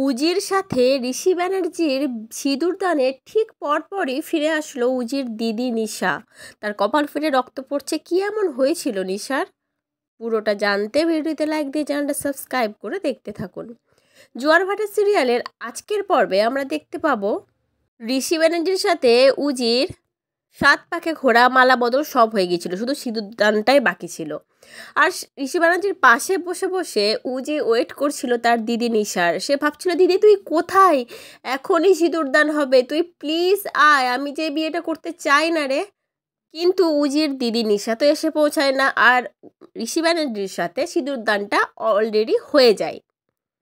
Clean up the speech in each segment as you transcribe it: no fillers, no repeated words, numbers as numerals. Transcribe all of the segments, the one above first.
উজির সাথে ঋষি ব্যানার্জির সিঁদুরদানের ঠিক পরপরই ফিরে আসলো উজির দিদি নিশা। তার কপাল ফেটে রক্ত পড়ছে, কি এমন হয়েছিল নিশার? পুরোটা জানতে ভিডিওতে লাইক দিয়ে চ্যানেলটা সাবস্ক্রাইব করে দেখতে থাকুন। জোয়ার ভাটা সিরিয়ালের আজকের পর্বে আমরা দেখতে পাবো ঋষি ব্যানার্জির সাথে উজির 7 পাকে ঘোড়া মালা বদল সব হয়ে গিয়েছিল, শুধু সিঁদুরদানটাই বাকি ছিল। আর ঋষি ব্যানার্জির পাশে বসে বসে উজি ওয়েট করছিল তার দিদি নিশার। সে ভাবছিল, দিদি তুই কোথায়? এখনই সিঁদুরদান হবে, তুই প্লিজ আয়, আমি যে বিয়েটা করতে চাই না রে। কিন্তু উজির দিদি নিশা তো এসে পৌঁছায় না, আর ঋষি ব্যানার্জির সাথে সিঁদুরদানটা অলরেডি হয়ে যায়।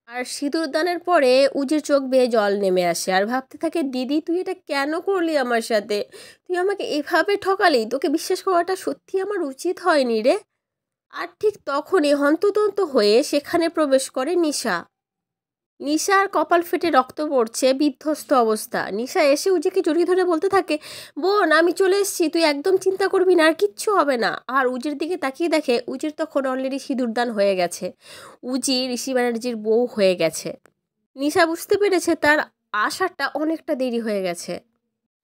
আর সিঁদুরদানের পরে উজির চোখ বেয়ে জল নেমে আসে আর ভাবতে থাকে, দিদি তুই এটা কেন করলি আমার সাথে? তুই আমাকে এভাবে ঠকালি, তোকে বিশ্বাস করাটা সত্যি আমার উচিত হয়নি রে। আর ঠিক তখনই হন্তদন্ত হয়ে সেখানে প্রবেশ করে নিশা। নিশার কপাল ফেটে রক্ত পড়ছে, বিধ্বস্ত অবস্থা। নিশা এসে উজিকে জড়িয়ে ধরে বলতে থাকে, বোন আমি চলে এসেছি, তুই একদম চিন্তা করবি না, আর কিচ্ছু হবে না। আর উজির দিকে তাকিয়ে দেখে উজির তখন অলরেডি সিঁদুরদান হয়ে গেছে। উজি ঋষি ব্যানার্জির বউ হয়ে গেছে। নিশা বুঝতে পেরেছে তার আসাটা অনেকটা দেরি হয়ে গেছে।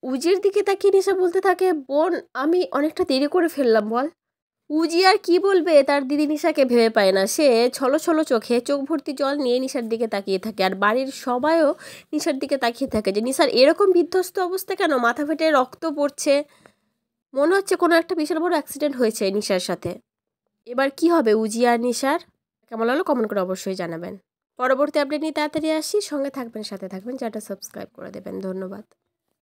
উজির দিকে তাকিয়ে নিশা বলতে থাকে, বোন আমি অনেকটা দেরি করে ফেললাম বল। উজি আর কি বলবে, তার দিদি নিশাকে ভেবে পায় না। সে ছলো ছলো চোখে চোখ ভর্তি জল নিয়ে নিশার দিকে তাকিয়ে থাকে, আর বাড়ির সবাইও নিশার দিকে তাকিয়ে থাকে যে নিশার এরকম বিধ্বস্ত অবস্থা কেন, মাথা ফেটে রক্ত পড়ছে, মনে হচ্ছে কোনো একটা বিশাল বড় অ্যাক্সিডেন্ট হয়েছে নিশার সাথে। এবার কি হবে উজি আর নিশার? কেমন লাগলো কমেন্ট করে অবশ্যই জানাবেন। পরবর্তী আপডেট নিয়ে তাড়াতাড়ি আসি, সঙ্গে থাকবেন, সাথে থাকবেন, চ্যানেলটা সাবস্ক্রাইব করে দেবেন। ধন্যবাদ।